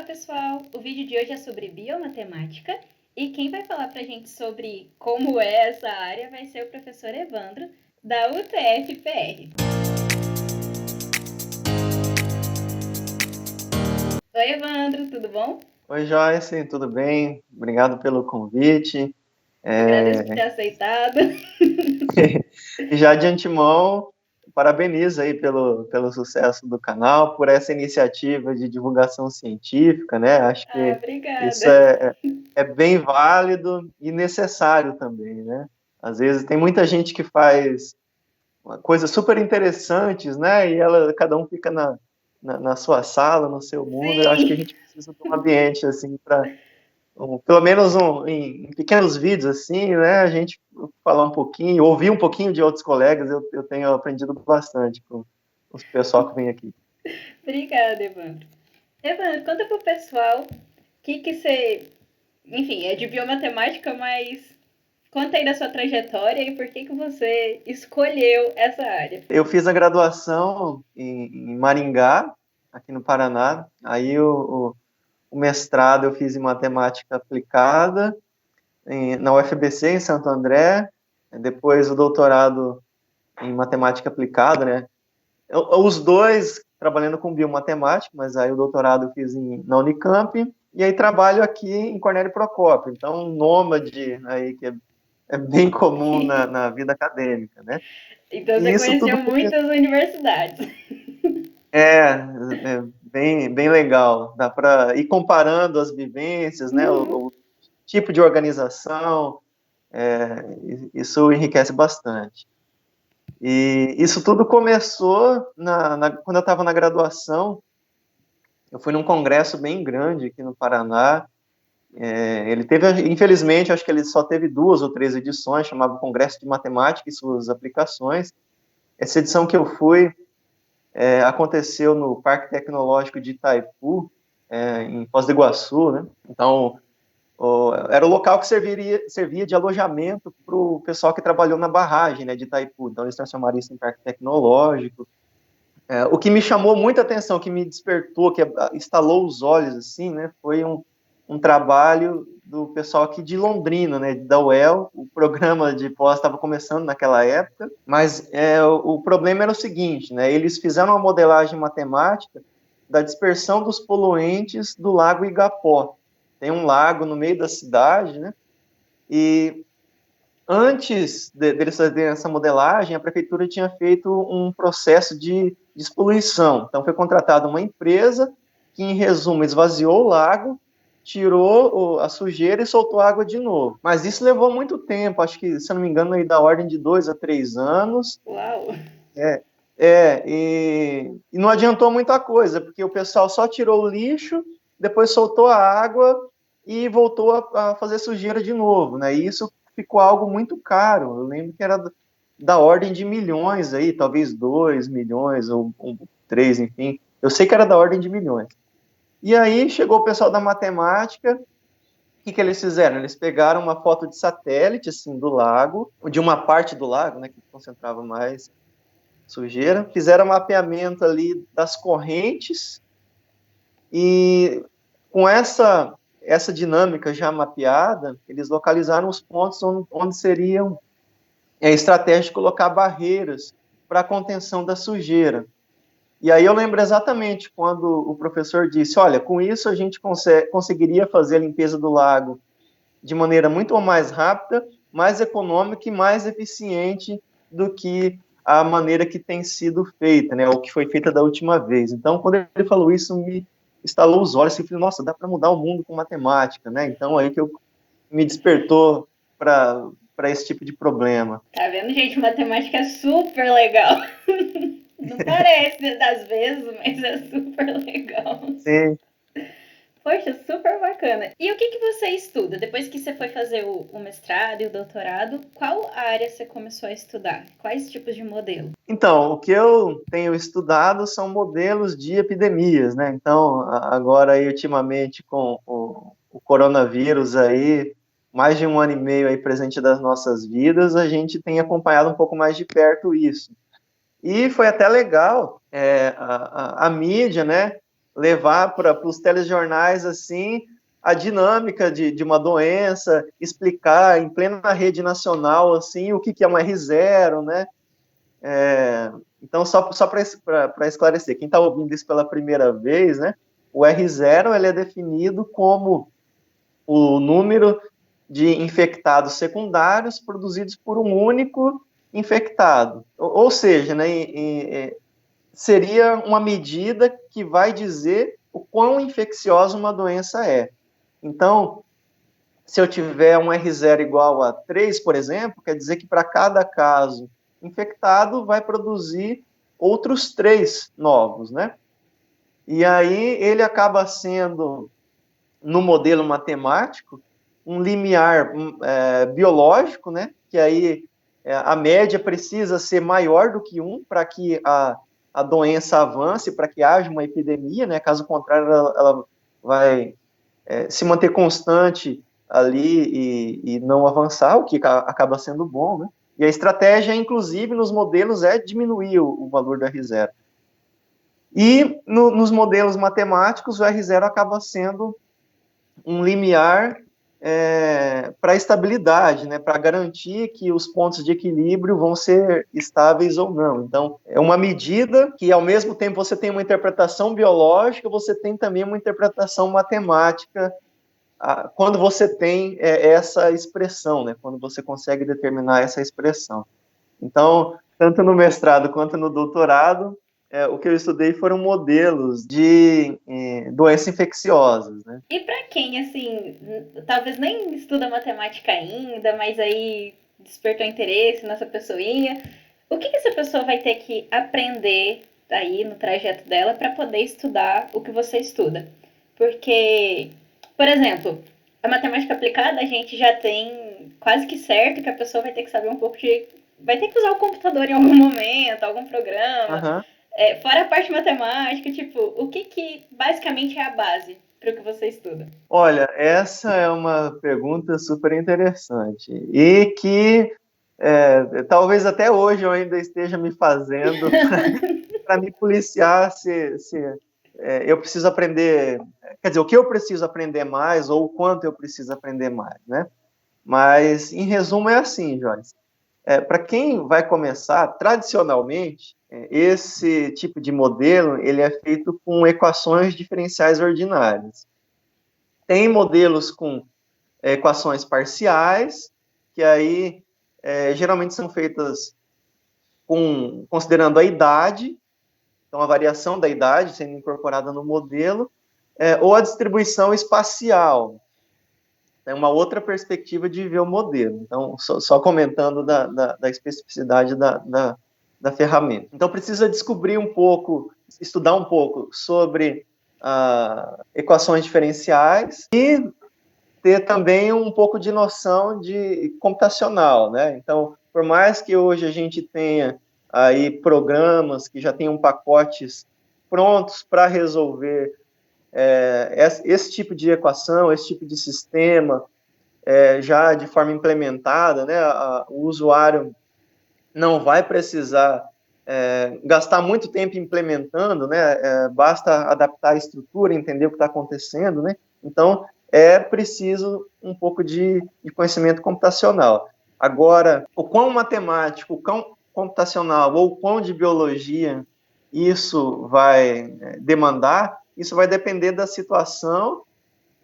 pessoal! O vídeo de hoje é sobre biomatemática e quem vai falar pra gente sobre como é essa área vai ser o professor Evandro, da UTF-PR. Oi, Evandro, tudo bom? Oi, Joyce, tudo bem? Obrigado pelo convite. Agradeço por ter aceitado. E já de antemão, parabenizo aí pelo sucesso do canal, por essa iniciativa de divulgação científica, né? Acho que isso Obrigada. é bem válido e necessário também, né? Às vezes tem muita gente que faz coisas super interessantes, né? E cada um fica na sua sala, no seu mundo. Eu acho que a Sim! gente precisa de um ambiente assim para pelo menos em pequenos vídeos assim, né, a gente falar um pouquinho, ouvir um pouquinho de outros colegas, eu tenho aprendido bastante com os pessoal que vem aqui. Obrigada, Evandro. Evandro, conta pro pessoal o que você... Enfim, é de biomatemática, mas conta aí da sua trajetória e por que você escolheu essa área. Eu fiz a graduação em Maringá, aqui no Paraná, aí o mestrado eu fiz em matemática aplicada na UFBC, em Santo André, depois o doutorado em matemática aplicada, né, os dois trabalhando com biomatemática, mas aí o doutorado eu fiz na Unicamp, e aí trabalho aqui em Cornélio Procópio, então um nômade aí que é bem comum na vida acadêmica, né? Então E você isso tudo conheceu muitas universidades. é bem legal, dá para ir comparando as vivências, né? O tipo de organização, isso enriquece bastante. E isso tudo começou quando eu estava na graduação. Eu fui num congresso bem grande aqui no Paraná. Ele teve, infelizmente, acho que ele só teve 2 ou 3 edições, chamava Congresso de Matemática e Suas Aplicações. Essa edição que eu fui aconteceu no Parque Tecnológico de Itaipu, em Foz do Iguaçu, né? Então, era o local que servia de alojamento para o pessoal que trabalhou na barragem, né, de Itaipu. Então, eles transformaram isso em Parque Tecnológico. O que me chamou muita atenção, que me despertou, que estalou os olhos, assim, né, foi um trabalho do pessoal aqui de Londrina, né, da UEL. O programa de pós estava começando naquela época, mas o problema era o seguinte, né, eles fizeram uma modelagem matemática da dispersão dos poluentes do Lago Igapó. Tem um lago no meio da cidade, né, e antes deles fazerem essa modelagem, a prefeitura tinha feito um processo de despoluição. Então, foi contratada uma empresa que, em resumo, esvaziou o lago, tirou a sujeira e soltou a água de novo. Mas isso levou muito tempo, acho que, se eu não me engano, aí da ordem de 2 a 3 anos. Uau! É, e não adiantou muita coisa, porque o pessoal só tirou o lixo, depois soltou a água e voltou a fazer sujeira de novo, né? E isso ficou algo muito caro. Eu lembro que era da ordem de milhões aí, talvez 2 milhões ou 3, enfim. Eu sei que era da ordem de milhões. E aí chegou o pessoal da matemática. O que eles fizeram? Eles pegaram uma foto de satélite, assim, do lago, de uma parte do lago, né, que concentrava mais sujeira, fizeram mapeamento ali das correntes e com essa dinâmica já mapeada, eles localizaram os pontos onde seriam estratégico colocar barreiras para a contenção da sujeira. E aí eu lembro exatamente quando o professor disse, olha, com isso a gente conseguiria fazer a limpeza do lago de maneira muito mais rápida, mais econômica e mais eficiente do que a maneira que tem sido feita, né, ou que foi feita da última vez. Então, quando ele falou isso, me estalou os olhos, e falei, nossa, dá para mudar o mundo com matemática, né? Então, aí que eu me despertou para esse tipo de problema. Tá vendo, gente? Matemática é super legal. Não parece das vezes, mas é super legal. Sim. Poxa, super bacana. E o que você estuda? Depois que você foi fazer o mestrado e o doutorado, qual área você começou a estudar? Quais tipos de modelo? Então, o que eu tenho estudado são modelos de epidemias, né? Então, agora aí, ultimamente, com o coronavírus aí, mais de 1 ano e meio aí presente das nossas vidas, a gente tem acompanhado um pouco mais de perto isso. E foi até legal, a mídia, né? levar para os telejornais, assim, a dinâmica de uma doença, explicar em plena rede nacional, assim, o que é um R0, né? Então, só para esclarecer, quem está ouvindo isso pela primeira vez, né? O R0, ele é definido como o número de infectados secundários produzidos por um único infectado. Ou seja, né, seria uma medida que vai dizer o quão infecciosa uma doença é. Então, se eu tiver um R0 igual a 3, por exemplo, quer dizer que para cada caso infectado vai produzir outros 3 novos, né? E aí ele acaba sendo, no modelo matemático, um limiar biológico, né? Que aí a média precisa ser maior do que 1 para que a doença avance, para que haja uma epidemia, né? Caso contrário, ela vai se manter constante ali e não avançar, o que acaba sendo bom, né? E a estratégia, inclusive, nos modelos é diminuir o valor do R0. E nos modelos matemáticos, o R0 acaba sendo um limiar para a estabilidade, né, para garantir que os pontos de equilíbrio vão ser estáveis ou não. Então, é uma medida que, ao mesmo tempo, você tem uma interpretação biológica, você tem também uma interpretação matemática quando você tem essa expressão, né, quando você consegue determinar essa expressão. Então, tanto no mestrado quanto no doutorado, o que eu estudei foram modelos de doenças infecciosas, né? E para quem, assim, talvez nem estuda matemática ainda, mas aí despertou interesse nessa pessoinha, o que essa pessoa vai ter que aprender aí no trajeto dela para poder estudar o que você estuda? Porque, por exemplo, a matemática aplicada a gente já tem quase que certo que a pessoa vai ter que saber um pouco de... Vai ter que usar o computador em algum momento, algum programa. Uhum. Fora a parte matemática, tipo, o que basicamente é a base para o que você estuda? Olha, essa é uma pergunta super interessante e que talvez até hoje eu ainda esteja me fazendo para me policiar se eu preciso aprender, quer dizer, o que eu preciso aprender mais ou o quanto eu preciso aprender mais, né? Mas, em resumo, é assim, Joyce. Para quem vai começar, tradicionalmente, esse tipo de modelo ele é feito com equações diferenciais ordinárias. Tem modelos com equações parciais, que aí geralmente são feitas considerando a idade, então a variação da idade sendo incorporada no modelo, ou a distribuição espacial. É uma outra perspectiva de ver o modelo. Então, só comentando da especificidade da ferramenta. Então, precisa descobrir um pouco, estudar um pouco sobre equações diferenciais e ter também um pouco de noção de computacional, né? Então, por mais que hoje a gente tenha aí programas que já tenham pacotes prontos para resolver esse tipo de equação, esse tipo de sistema, já de forma implementada, né? O usuário não vai precisar gastar muito tempo implementando, né? Basta adaptar a estrutura, entender o que está acontecendo, né? Então, é preciso um pouco de conhecimento computacional. Agora, o quão matemático, o quão computacional ou o quão de biologia isso vai demandar, isso vai depender da situação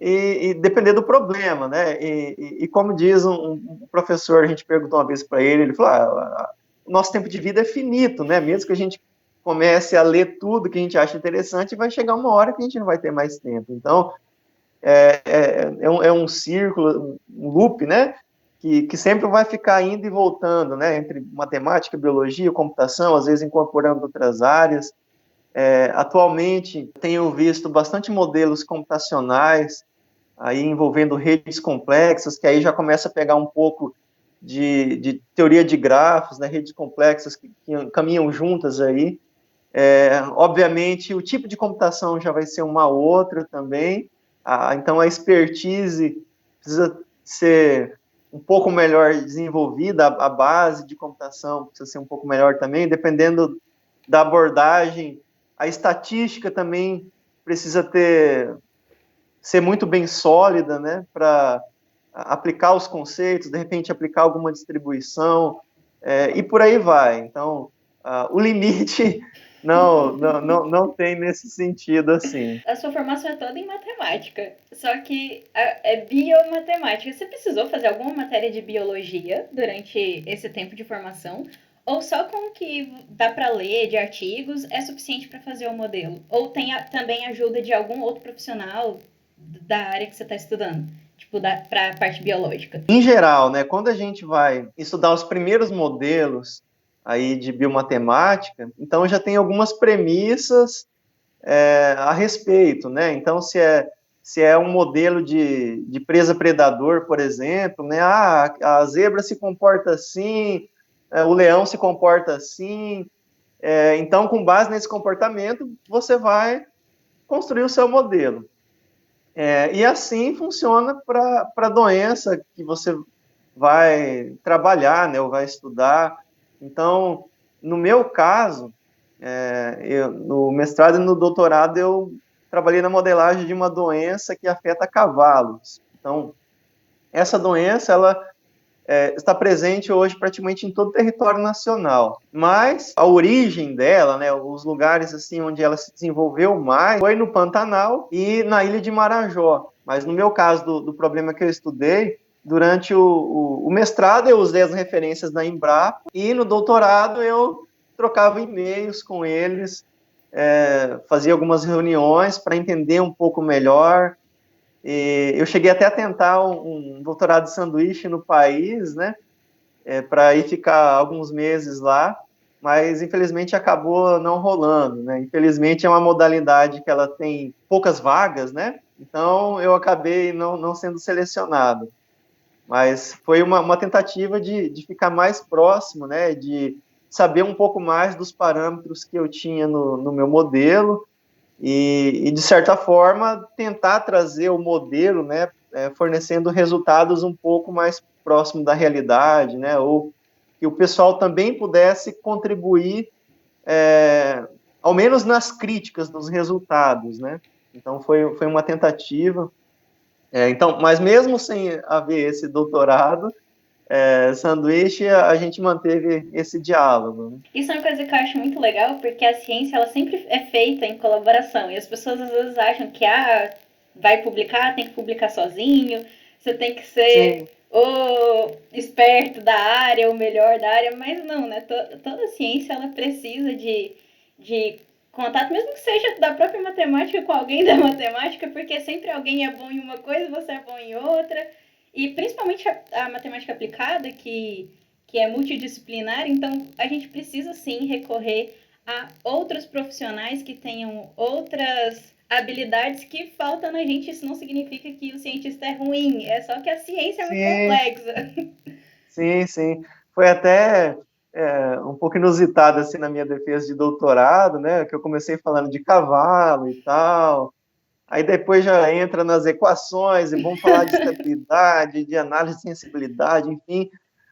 e depender do problema, né? E como diz um professor, a gente perguntou uma vez para ele falou, o nosso tempo de vida é finito, né? Mesmo que a gente comece a ler tudo que a gente acha interessante, vai chegar uma hora que a gente não vai ter mais tempo. Então, é um círculo, um loop, né? Que sempre vai ficar indo e voltando, né? Entre matemática, biologia, computação, às vezes incorporando outras áreas. Atualmente, tenho visto bastante modelos computacionais aí envolvendo redes complexas, que aí já começa a pegar um pouco de teoria de grafos, né, redes complexas que caminham juntas aí. Obviamente, o tipo de computação já vai ser uma outra também, então a expertise precisa ser um pouco melhor desenvolvida, a base de computação precisa ser um pouco melhor também, dependendo da abordagem. A estatística também precisa ser muito bem sólida, né, para aplicar os conceitos, de repente aplicar alguma distribuição, e por aí vai. Então, o limite não tem nesse sentido assim. A sua formação é toda em matemática, só que é biomatemática. Você precisou fazer alguma matéria de biologia durante esse tempo de formação? Ou só com o que dá para ler de artigos é suficiente para fazer o modelo? Ou tem também ajuda de algum outro profissional da área que você está estudando? Tipo, para a parte biológica. Em geral, né, quando a gente vai estudar os primeiros modelos aí de biomatemática, então já tem algumas premissas a respeito, né? Então, se é um modelo de presa predador, por exemplo, né? A zebra se comporta assim, o leão se comporta assim. Então, com base nesse comportamento, você vai construir o seu modelo. E assim funciona para a doença que você vai trabalhar, né? Ou vai estudar. Então, no meu caso, no mestrado e no doutorado, eu trabalhei na modelagem de uma doença que afeta cavalos. Então, essa doença, ela está presente hoje praticamente em todo o território nacional. Mas a origem dela, né, os lugares assim onde ela se desenvolveu mais, foi no Pantanal e na ilha de Marajó. Mas no meu caso, do problema que eu estudei, durante o mestrado eu usei as referências da Embrapa e no doutorado eu trocava e-mails com eles, fazia algumas reuniões para entender um pouco melhor. E eu cheguei até a tentar um doutorado de sanduíche no país, né, para ir ficar alguns meses lá, mas infelizmente acabou não rolando, né? Infelizmente é uma modalidade que ela tem poucas vagas, né? Então eu acabei não sendo selecionado. Mas foi uma tentativa de ficar mais próximo, né? De saber um pouco mais dos parâmetros que eu tinha no meu modelo e, de certa forma, tentar trazer o modelo, né? Fornecendo resultados um pouco mais próximo da realidade, né? Ou que o pessoal também pudesse contribuir, ao menos nas críticas dos resultados, né? Então, foi uma tentativa. Então, mas mesmo sem haver esse doutorado, sanduíche, a gente manteve esse diálogo. Né? Isso é uma coisa que eu acho muito legal, porque a ciência ela sempre é feita em colaboração. E as pessoas às vezes acham que vai publicar, tem que publicar sozinho, você tem que ser Sim. o esperto da área, o melhor da área, mas não, né? Toda ciência ela precisa de contato, mesmo que seja da própria matemática com alguém da matemática, porque sempre alguém é bom em uma coisa, você é bom em outra. E principalmente a matemática aplicada, que é multidisciplinar, então a gente precisa sim recorrer a outros profissionais que tenham outras habilidades que faltam na gente. Isso não significa que o cientista é ruim, é só que a ciência é muito complexa. Sim, sim. Foi até um pouco inusitado assim na minha defesa de doutorado, né? Que eu comecei falando de cavalo e tal. Aí depois já entra nas equações e vamos falar de estabilidade, de análise de sensibilidade, enfim.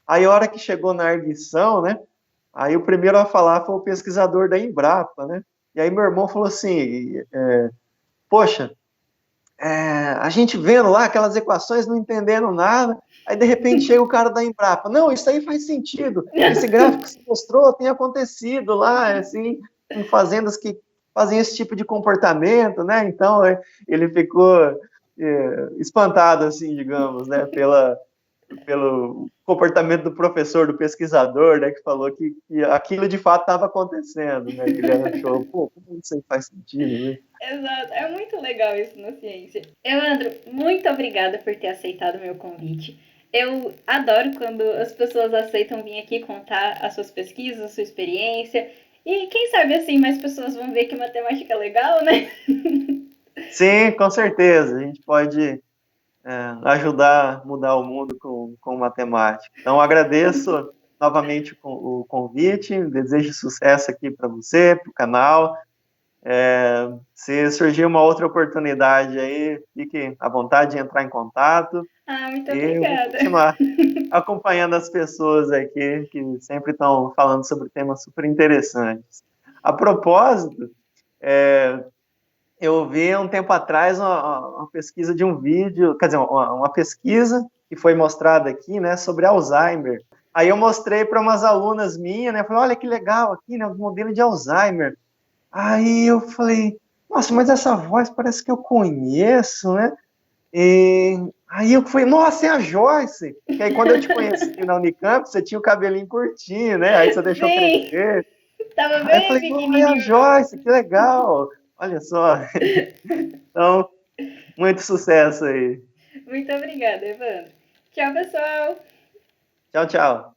Aí a hora que chegou na arguição, né? Aí o primeiro a falar foi o pesquisador da Embrapa, né? E aí meu irmão falou assim, poxa, a gente vendo lá aquelas equações, não entendendo nada, aí de repente chega o cara da Embrapa, não, isso aí faz sentido, esse gráfico que você mostrou tem acontecido lá, assim, em fazendas que fazem esse tipo de comportamento, né, então ele ficou espantado, assim, digamos, né, pelo comportamento do professor, do pesquisador, né, que falou que aquilo de fato estava acontecendo, né, que ele achou, pô, como isso aí faz sentido, né? Exato, é muito legal isso na ciência. Evandro, muito obrigada por ter aceitado o meu convite. Eu adoro quando as pessoas aceitam vir aqui contar as suas pesquisas, a sua experiência. E quem sabe assim mais pessoas vão ver que matemática é legal, né? Sim, com certeza. A gente pode ajudar a mudar o mundo com matemática. Então, agradeço novamente o convite, desejo sucesso aqui para você, para o canal. Se surgir uma outra oportunidade aí, fique à vontade de entrar em contato Ah, muito e eu vou obrigada. continuar acompanhando as pessoas aqui que sempre estão falando sobre temas super interessantes. A propósito, eu vi um tempo atrás uma pesquisa de um vídeo, quer dizer, uma pesquisa que foi mostrada aqui, né, sobre Alzheimer. Aí eu mostrei para umas alunas minhas, né, falei, olha que legal aqui, né, o modelo de Alzheimer. Aí eu falei, nossa, mas essa voz parece que eu conheço, né? E aí eu fui, nossa, é a Joyce! Que aí quando eu te conheci na Unicamp, você tinha o cabelinho curtinho, né? Aí você deixou Sim, crescer. tava Aí eu bem falei, oh, é a pequenininho. Joyce, que legal! Olha só. Então, muito sucesso aí. Muito obrigada, Evandro. Tchau, pessoal. Tchau, tchau.